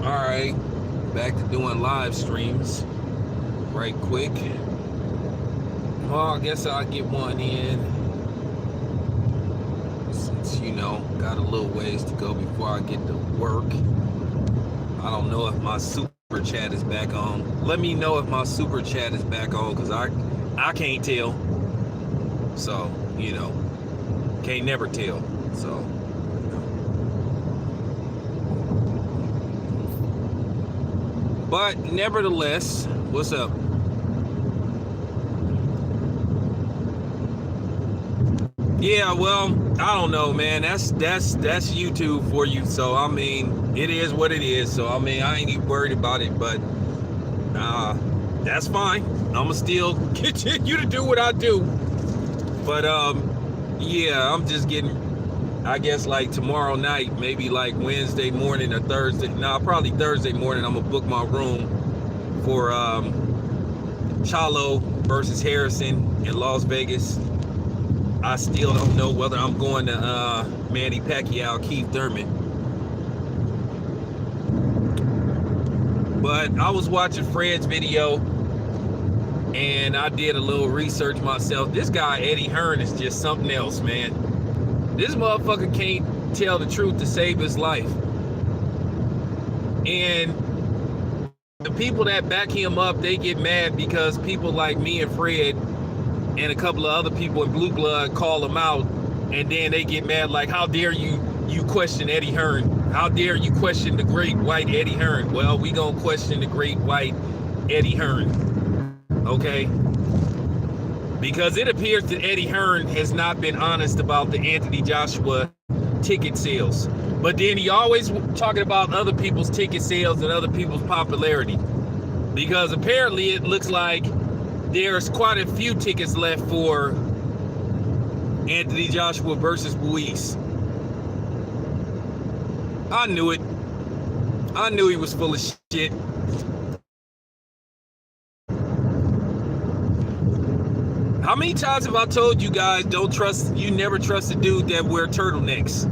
Alright, back to doing live streams right quick. Well, I guess I'll get one in since, got a little ways to go before I get to work. I don't know if my super chat is back on. Let me know if my super chat is back on, because I can't tell. So, can't never tell. So, but nevertheless, what's up? Yeah, well, I don't know, man. That's YouTube for you. So I mean, it is what it is. So I mean, I ain't even worried about it. But that's fine. I'ma still continue to do what I do. But yeah, I'm just getting, I guess, like tomorrow night, maybe like Wednesday morning or Thursday. Nah, probably Thursday morning. I'm gonna book my room for Charlo versus Harrison in Las Vegas. I still don't know whether I'm going to Manny Pacquiao, Keith Thurman. But I was watching Fred's video and I did a little research myself. This guy, Eddie Hearn, is just something else, man. This motherfucker can't tell the truth to save his life. And the people that back him up, they get mad because people like me and Fred and a couple of other people in Blue Blood call him out, and then they get mad like, how dare you question Eddie Hearn? How dare you question the great white Eddie Hearn? Well, we gonna question the great white Eddie Hearn, okay? Because it appears that Eddie Hearn has not been honest about the Anthony Joshua ticket sales. But then he always talking about other people's ticket sales and other people's popularity. Because apparently it looks like there's quite a few tickets left for Anthony Joshua versus Buies. I knew it. I knew he was full of shit. How many times have I told you guys, you never trust a dude that wear turtlenecks?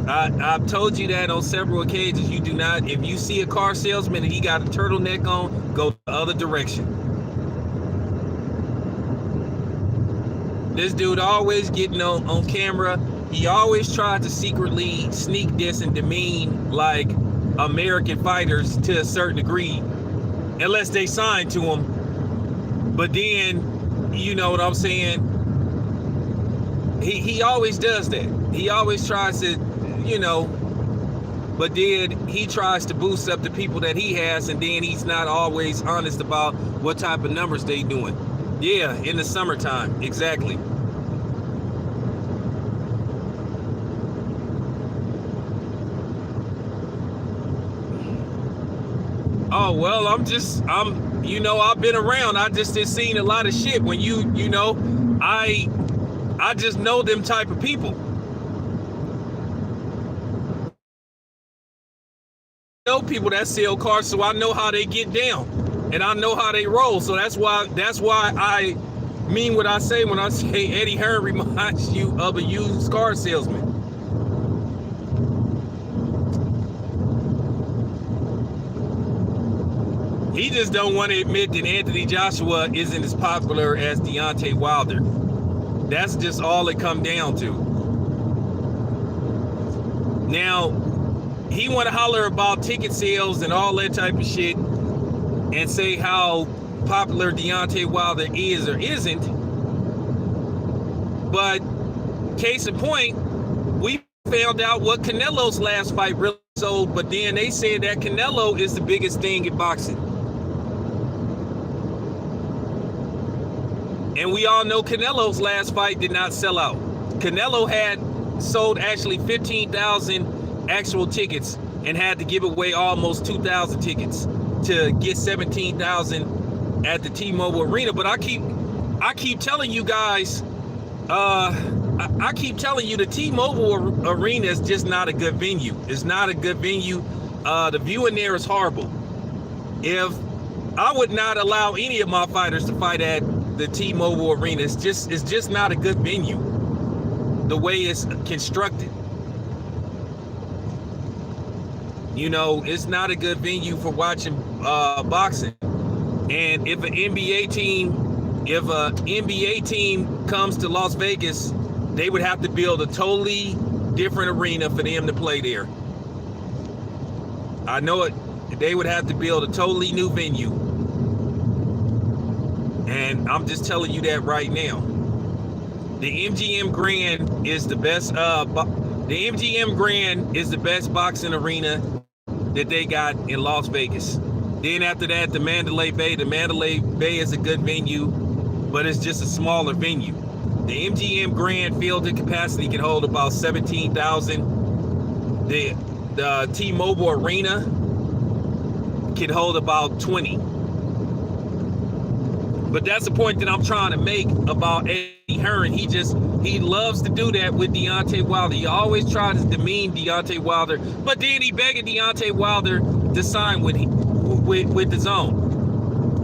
I've told you that on several occasions. You do not, if you see a car salesman and he got a turtleneck on, go the other direction. This dude always getting on camera. He always tried to secretly sneak diss and demean like American fighters to a certain degree, unless they signed to him. But then, you know what I'm saying? He always does that. He always tries to, but then he tries to boost up the people that he has, and then he's not always honest about what type of numbers they doing. Yeah, in the summertime, exactly. Oh, well, I've been around. I just have seen a lot of shit. When I just know them type of people. Know people that sell cars, so I know how they get down and I know how they roll. So that's why I mean what I say when I say Eddie Hearn reminds you of a used car salesman. He just don't want to admit that Anthony Joshua isn't as popular as Deontay Wilder. That's just all it come down to. Now, he want to holler about ticket sales and all that type of shit and say how popular Deontay Wilder is or isn't. But case in point, we found out what Canelo's last fight really sold, but then they said that Canelo is the biggest thing in boxing. And we all know Canelo's last fight did not sell out. Canelo had sold actually 15,000 actual tickets and had to give away almost 2,000 tickets to get 17,000 at the T-Mobile Arena. But I keep telling you guys, I keep telling you the T-Mobile Arena is just not a good venue. It's not a good venue. The view in there is horrible. If I would not allow any of my fighters to fight at the T-Mobile Arena, it's just not a good venue. The way it's constructed. You know, it's not a good venue for watching boxing. And if an NBA team comes to Las Vegas, they would have to build a totally different arena for them to play there. I know it. They would have to build a totally new venue. And I'm just telling you that right now. The MGM Grand is the best. The MGM Grand is the best boxing arena that they got in Las Vegas. Then after that, the Mandalay Bay. The Mandalay Bay is a good venue, but it's just a smaller venue. The MGM Grand fielding capacity can hold about 17,000. The T-Mobile Arena can hold about 20. But that's the point that I'm trying to make about Eddie Hearn. He loves to do that with Deontay Wilder. He always tries to demean Deontay Wilder, but then he begged Deontay Wilder to sign with the zone.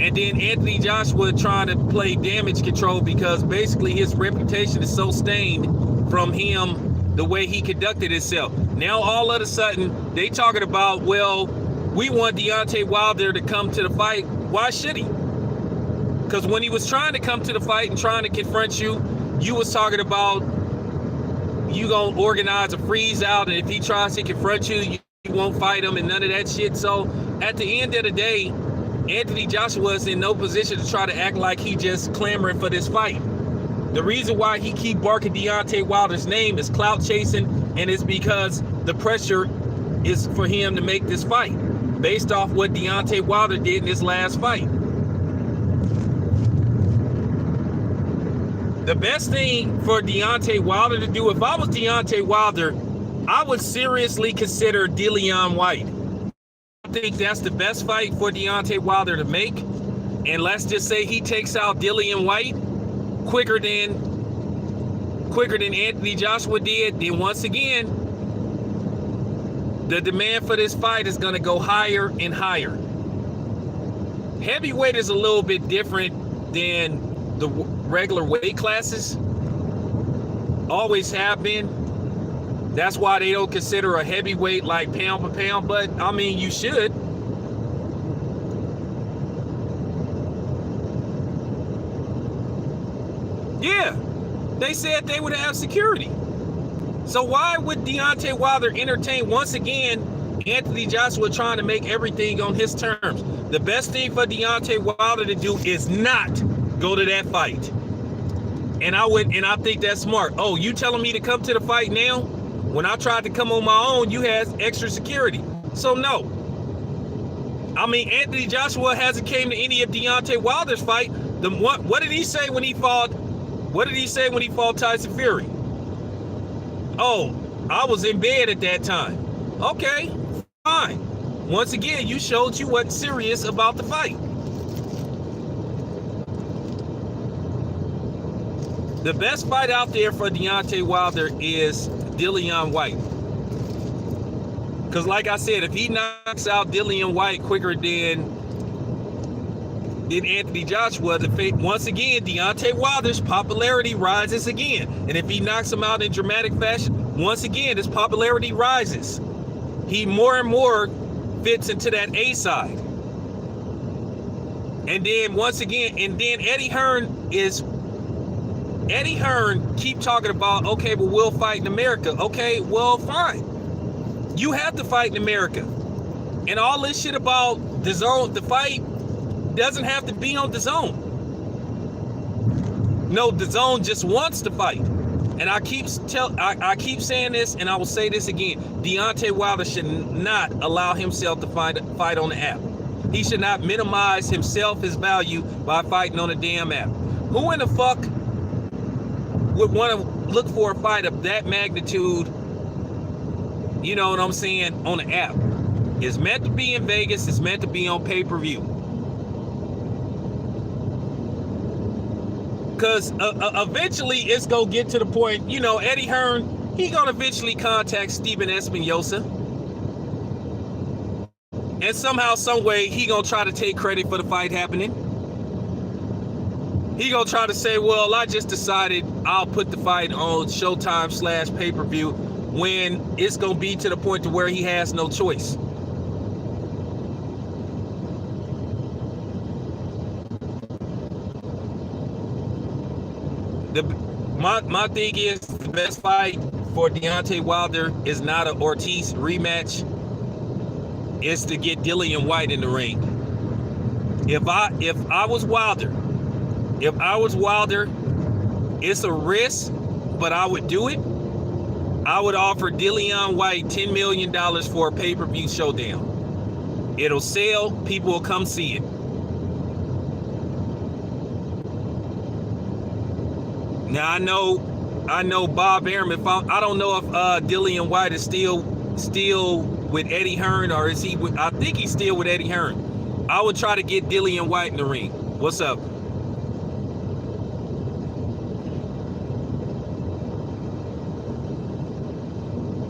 And then Anthony Joshua trying to play damage control because basically his reputation is so stained from him, the way he conducted himself. Now all of a sudden they talking about, well, we want Deontay Wilder to come to the fight. Why should he? Because when he was trying to come to the fight and trying to confront you, you was talking about you gonna organize a freeze out, and if he tries to confront you, you won't fight him and none of that shit. So at the end of the day, Anthony Joshua is in no position to try to act like he just clamoring for this fight. The reason why he keep barking Deontay Wilder's name is clout chasing, and it's because the pressure is for him to make this fight based off what Deontay Wilder did in his last fight. The best thing for Deontay Wilder to do, if I was Deontay Wilder, I would seriously consider Dillian Whyte. I think that's the best fight for Deontay Wilder to make. And let's just say he takes out Dillian Whyte quicker than Anthony Joshua did, then once again, the demand for this fight is going to go higher and higher. Heavyweight is a little bit different than the regular weight classes. Always have been. That's why they don't consider a heavyweight like pound for pound, but I mean, you should. Yeah, they said they would have security. So why would Deontay Wilder entertain, once again, Anthony Joshua trying to make everything on his terms? The best thing for Deontay Wilder to do is not go to that fight. And I think that's smart. Oh, you telling me to come to the fight now? When I tried to come on my own, you had extra security. So no. I mean, Anthony Joshua hasn't came to any of Deontay Wilder's fight. What did he say when he fought? What did he say when he fought Tyson Fury? Oh, I was in bed at that time. Okay, fine. Once again, you showed you wasn't serious about the fight. The best fight out there for Deontay Wilder is Dillian Whyte. Because like I said, if he knocks out Dillian Whyte quicker than Anthony Joshua, once again, Deontay Wilder's popularity rises again. And if he knocks him out in dramatic fashion, once again, his popularity rises. He more and more fits into that A side. And then once again, Eddie Hearn keep talking about, okay, but we'll fight in America. Okay, well, fine. You have to fight in America. And all this shit about the zone, the fight doesn't have to be on the zone. No, the zone just wants to fight. And I keep saying this, and I will say this again. Deontay Wilder should not allow himself to fight on the app. He should not minimize himself, his value, by fighting on a damn app. Who in the fuck would want to look for a fight of that magnitude, you know what I'm saying, on the app? It's meant to be in Vegas. It's meant to be on pay-per-view. Because eventually it's going to get to the point, you know, Eddie Hearn, he going to eventually contact Stephen Espinosa. And somehow, some way, he going to try to take credit for the fight happening. He going to try to say, well, I just decided I'll put the fight on Showtime / pay-per-view, when it's going to be to the point to where he has no choice. My thing is the best fight for Deontay Wilder is not an Ortiz rematch. It's to get Dillian White in the ring. If I was Wilder, it's a risk, but I would do it. I would offer Dillian White $10 million for a pay-per-view showdown. It'll sell, people will come see it. Now I know Bob Arum. I don't know if Dillian White is still with Eddie Hearn, or is he with, I think he's still with Eddie Hearn. I would try to get Dillian White in the ring. What's up?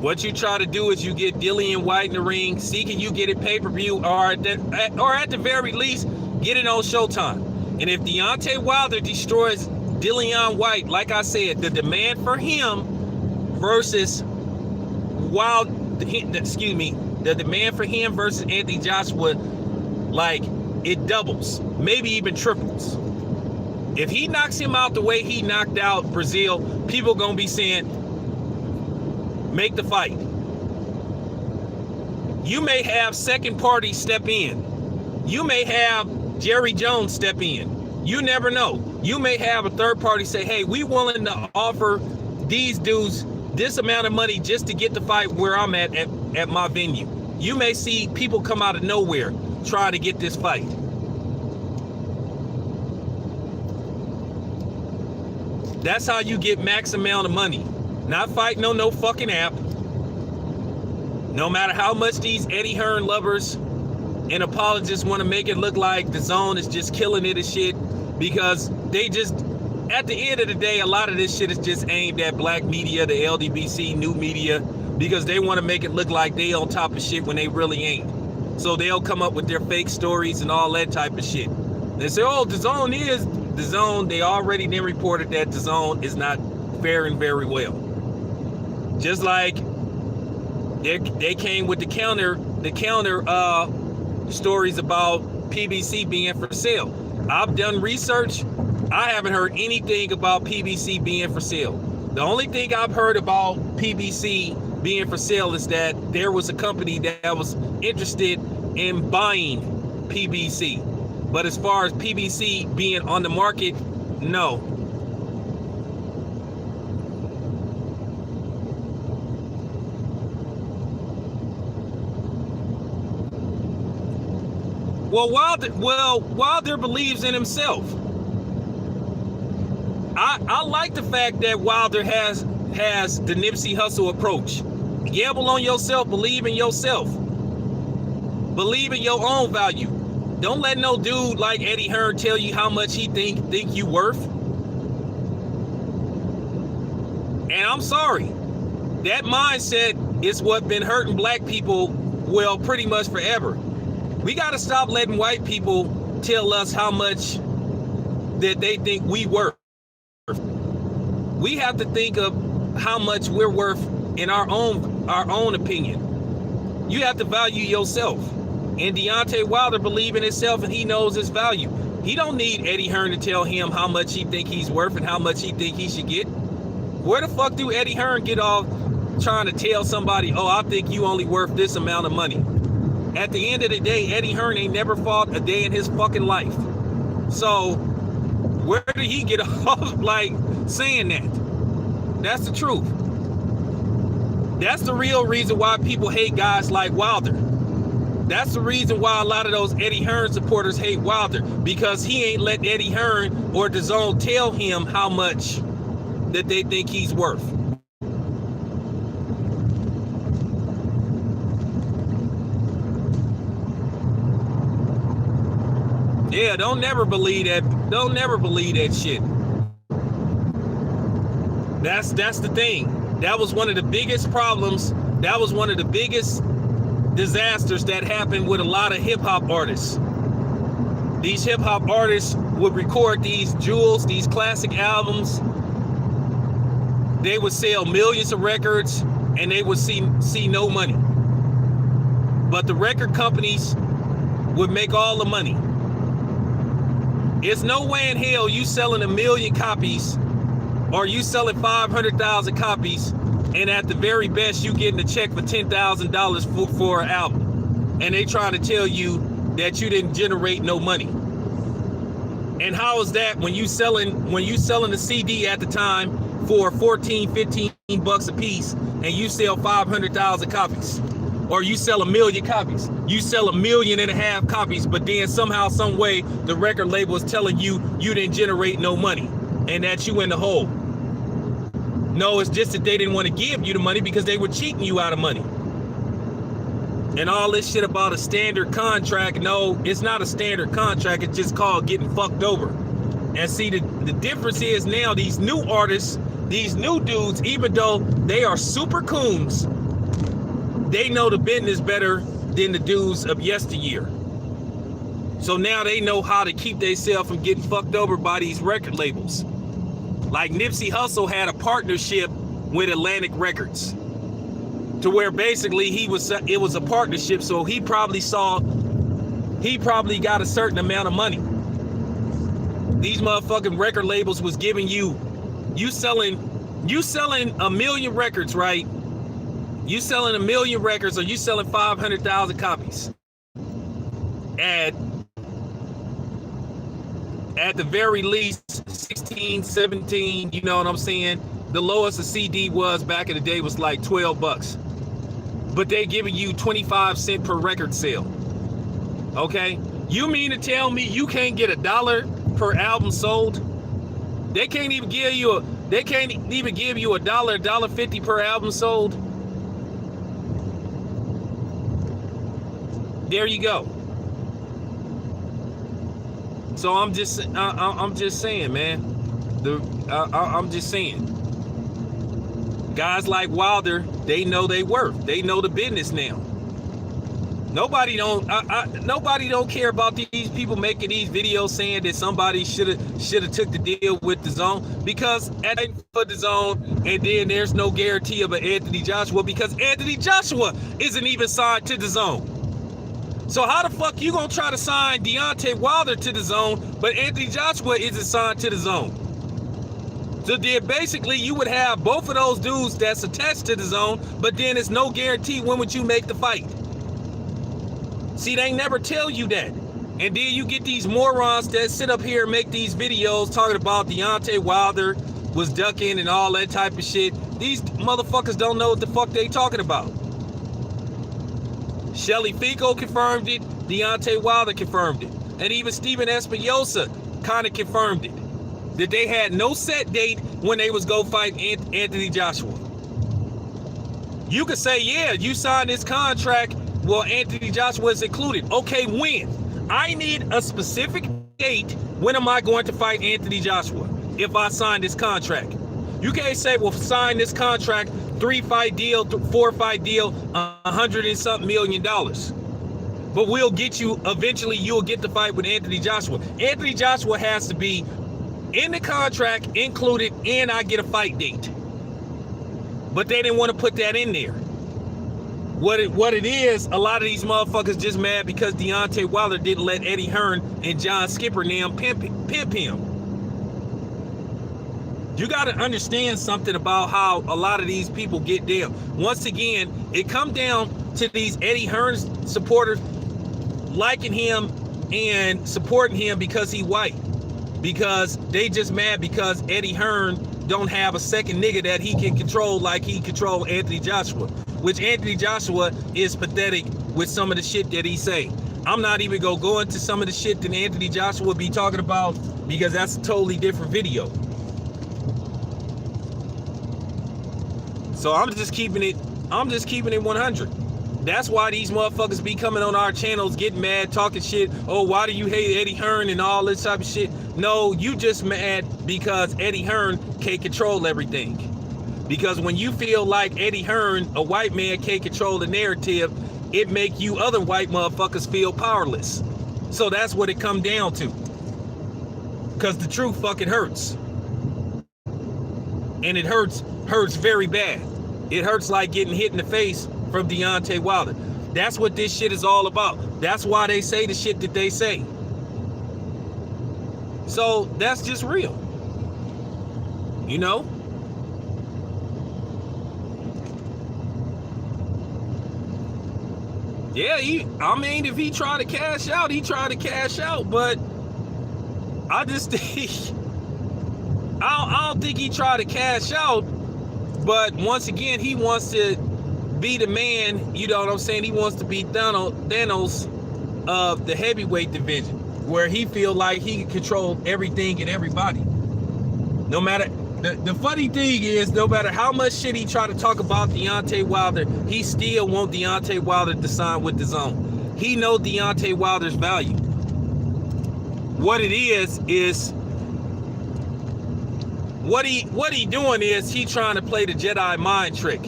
What you try to do is you get Dillian White in the ring. See, can you get it pay-per-view, or at the very least, get it on Showtime. And if Deontay Wilder destroys Dillian White, like I said, the demand for him versus the demand for him versus Anthony Joshua, like, it doubles, maybe even triples. If he knocks him out the way he knocked out Brazil, people gonna be saying, make the fight. You may have second party step in. You may have Jerry Jones step in. You never know. You may have a third party say, hey, we willing to offer these dudes this amount of money just to get the fight where I'm at my venue. You may see people come out of nowhere trying to get this fight. That's how you get max amount of money. Not fighting on no fucking app. No matter how much these Eddie Hearn lovers and apologists want to make it look like DAZN is just killing it and shit, because they just, at the end of the day, a lot of this shit is just aimed at black media, the LDBC, new media, because they want to make it look like they on top of shit when they really ain't. So they'll come up with their fake stories and all that type of shit. They say, oh, DAZN is DAZN. They already then reported that DAZN is not faring very well. Just like they came with the counter stories about PBC being for sale. I've done research. I haven't heard anything about PBC being for sale. The only thing I've heard about PBC being for sale is that there was a company that was interested in buying PBC. But as far as PBC being on the market, no. Well, Wilder believes in himself. I like the fact that Wilder has the Nipsey Hussle approach. Gamble on yourself, believe in yourself. Believe in your own value. Don't let no dude like Eddie Hearn tell you how much he think you worth. And I'm sorry. That mindset is what been hurting black people, well, pretty much forever. We got to stop letting white people tell us how much that they think we worth. We have to think of how much we're worth in our own opinion. You have to value yourself. And Deontay Wilder believes in himself, and he knows his value. He don't need Eddie Hearn to tell him how much he think he's worth and how much he think he should get. Where the fuck do Eddie Hearn get off trying to tell somebody, oh, I think you only worth this amount of money? At the end of the day, Eddie Hearn ain't never fought a day in his fucking life. So where did he get off like saying that? That's the truth. That's the real reason why people hate guys like Wilder. That's the reason why a lot of those Eddie Hearn supporters hate Wilder, because he ain't let Eddie Hearn or DAZN tell him how much that they think he's worth. Yeah, don't never believe that. Don't never believe that shit. That's the thing. That was one of the biggest problems. That was one of the biggest disasters that happened with a lot of hip-hop artists. These hip-hop artists would record these jewels, these classic albums. They would sell millions of records and they would see no money. But the record companies would make all the money. It's no way in hell you selling 1 million copies Or you selling 500,000 copies, and at the very best, you getting a check for $10,000 for an album. And they trying to tell you that you didn't generate no money. And how is that when you selling a CD at the time for 14, 15 bucks a piece, and you sell 500,000 copies? Or you sell 1 million copies. You sell 1.5 million copies, but then somehow, some way, the record label is telling you you didn't generate no money and that you in the hole. No, it's just that they didn't want to give you the money because they were cheating you out of money. And all this shit about a standard contract, no, it's not a standard contract. It's just called getting fucked over. And see, the difference is now these new artists, these new dudes, even though they are super coons, they know the business better than the dudes of yesteryear. So now they know how to keep themselves from getting fucked over by these record labels. Like Nipsey Hussle had a partnership with Atlantic Records, to where basically it was a partnership. So he probably got a certain amount of money. These motherfucking record labels was giving you selling 1 million records, right? You selling 1 million records, or you selling 500,000 copies. At the very least, 16, 17, you know what I'm saying? The lowest a CD was back in the day was like 12 bucks. But they giving you 25 cents per record sale. Okay? You mean to tell me you can't get $1 per album sold? They can't even give you $1.50 per album sold. There you go. So I'm just saying, man. I'm just saying. Guys like Wilder, they know they worth. They know the business now. Nobody don't care about these people making these videos saying that somebody should have took the deal with DAZN, because for DAZN, and then there's no guarantee of an Anthony Joshua, because Anthony Joshua isn't even signed to DAZN. So how the fuck you gonna try to sign Deontay Wilder to DAZN, but Anthony Joshua isn't signed to DAZN? So then basically you would have both of those dudes that's attached to DAZN, but then it's no guarantee when would you make the fight. See, they never tell you that. And then you get these morons that sit up here and make these videos talking about Deontay Wilder was ducking and all that type of shit. These motherfuckers don't know what the fuck they talking about. Shelly Fico confirmed it. Deontay Wilder confirmed it. And even Steven Espinosa kind of confirmed it. That they had no set date when they was go fight Anthony Joshua. You could say, yeah, you signed this contract. Well, Anthony Joshua is included. Okay, when? I need a specific date. When am I going to fight Anthony Joshua if I sign this contract? You can't say, well, sign this contract, 3-fight deal, 4-fight deal, $100 and something million. But we'll get you, eventually you'll get the fight with Anthony Joshua. Anthony Joshua has to be in the contract included, and I get a fight date. But they didn't want to put that in there. What it is, a lot of these motherfuckers just mad because Deontay Wilder didn't let Eddie Hearn and John Skipper now pimp him. You got to understand something about how a lot of these people get down. Once again, it comes down to these Eddie Hearn supporters liking him and supporting him because he white. Because they just mad because Eddie Hearn don't have a second nigga that he can control like he controlled Anthony Joshua. Which Anthony Joshua is pathetic with some of the shit that he say. I'm not even gonna go into some of the shit that Anthony Joshua be talking about, because that's a totally different video. So I'm just keeping it 100. That's why these motherfuckers be coming on our channels getting mad, talking shit. Oh, why do you hate Eddie Hearn and all this type of shit? No, you just mad because Eddie Hearn can't control everything. Because when you feel like Eddie Hearn, a white man, can't control the narrative, it make you other white motherfuckers feel powerless. So that's what it come down to. Because the truth fucking hurts. And it hurts very bad. It hurts like getting hit in the face from Deontay Wilder. That's what this shit is all about. That's why they say the shit that they say. So that's just real. You know? Yeah, I mean, if he tried to cash out, he tried to cash out, but I just think, I don't think he tried to cash out, but once again, he wants to be the man, you know what I'm saying? He wants to be Thanos of the heavyweight division, where he feel like he can control everything and everybody. No matter, the funny thing is, no matter how much shit he try to talk about Deontay Wilder, he still want Deontay Wilder to sign with DAZN. He know Deontay Wilder's value. What it is what he doing is he trying to play the Jedi mind trick.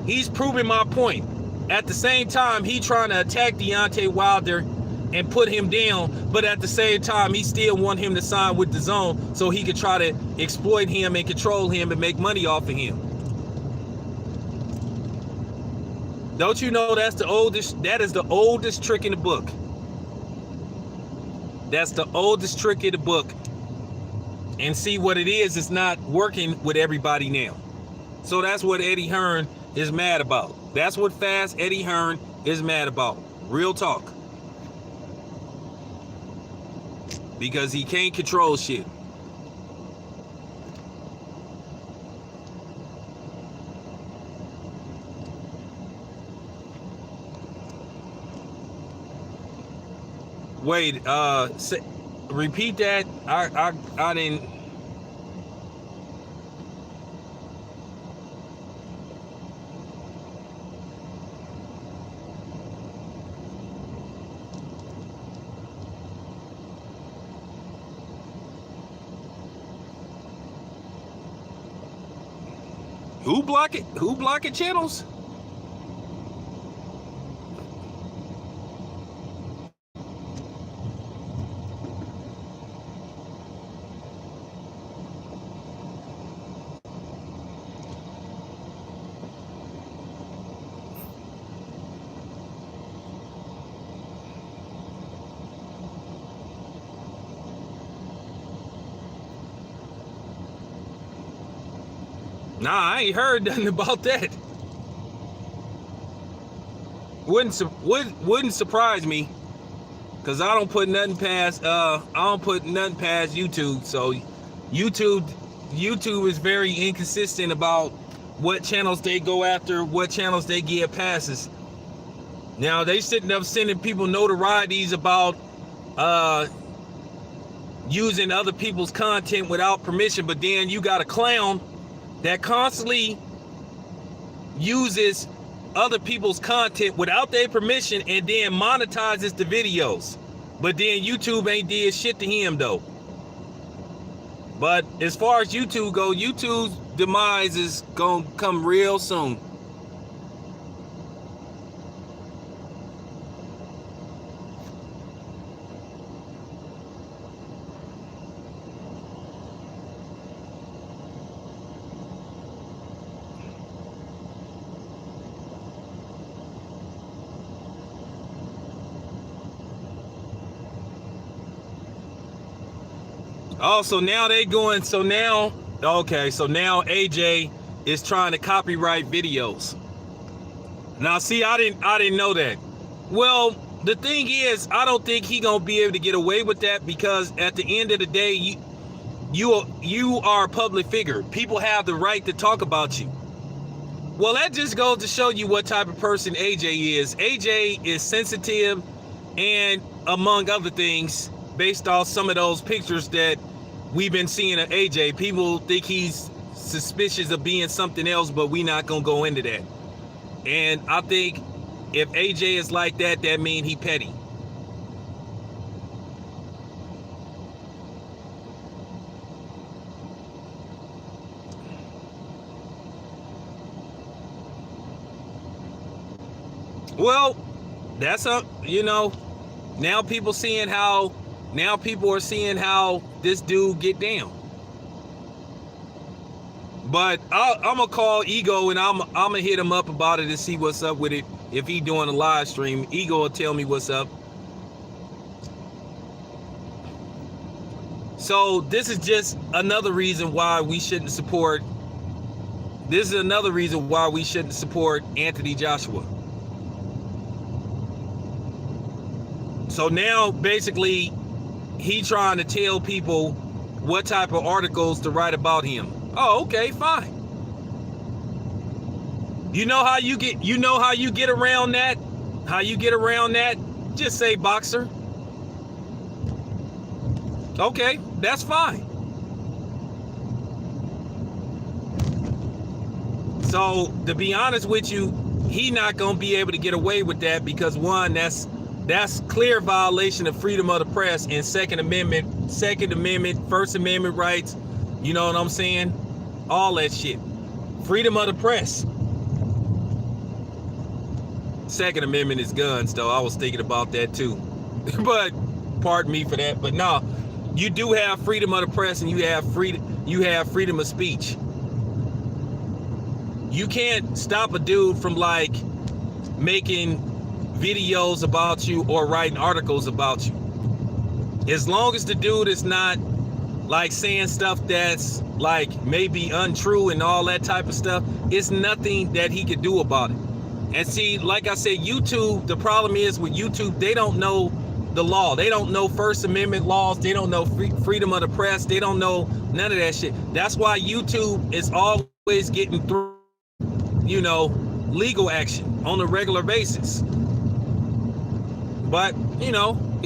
He's proving my point. At the same time, he trying to attack Deontay Wilder and put him down, but at the same time, he still want him to sign with DAZN so he could try to exploit him and control him and make money off of him. Don't you know that is the oldest trick in the book? That's the oldest trick in the book. And see what it is, it's not working with everybody now. So that's what Eddie Hearn is mad about. That's what Fast Eddie Hearn is mad about. Real talk. Because he can't control shit. Wait, repeat that. I didn't. Who blocking channels? Nah, I ain't heard nothing about that. Wouldn't surprise me, cause I don't put nothing past YouTube. So YouTube is very inconsistent about what channels they go after, what channels they give passes. Now they sitting up sending people notorieties about using other people's content without permission, but then you got a clown that constantly uses other people's content without their permission and then monetizes the videos. But then YouTube ain't did shit to him though. But as far as YouTube go, YouTube's demise is gonna come real soon. Oh, so now they going, so now AJ is trying to copyright videos. Now see, I didn't know that. Well, the thing is, I don't think he gonna be able to get away with that, because at the end of the day, you are a public figure. People have the right to talk about you. Well, that just goes to show you what type of person AJ is. AJ is sensitive, and among other things, based off some of those pictures that we've been seeing of AJ, people think he's suspicious of being something else, but we not gonna go into that. And I think if AJ is like that, that means he petty. Well, that's now people are seeing how this dude get down. But I'm gonna call Ego and I'm gonna hit him up about it and see what's up with it. If he doing a live stream, Ego will tell me what's up. So this is just another reason why we shouldn't support. This is another reason why we shouldn't support Anthony Joshua. So now basically he trying to tell people what type of articles to write about him. Oh, okay, fine. You know how you get around that? How you get around that? Just say boxer. Okay, that's fine. So to be honest with you, he not gonna be able to get away with that because one, that's clear violation of freedom of the press and Second Amendment, First Amendment rights. You know what I'm saying? All that shit. Freedom of the press. Second Amendment is guns, though. I was thinking about that too. But pardon me for that. But no, you do have freedom of the press and you have freedom of speech. You can't stop a dude from like making videos about you or writing articles about you. As long as the dude is not like saying stuff that's like maybe untrue and all that type of stuff, it's nothing that he could do about it. And see, like I said, YouTube, the problem is with YouTube, they don't know the law. They don't know First Amendment laws. They don't know freedom of the press. They don't know none of that shit. That's why YouTube is always getting through, you know, legal action on a regular basis. But, you know,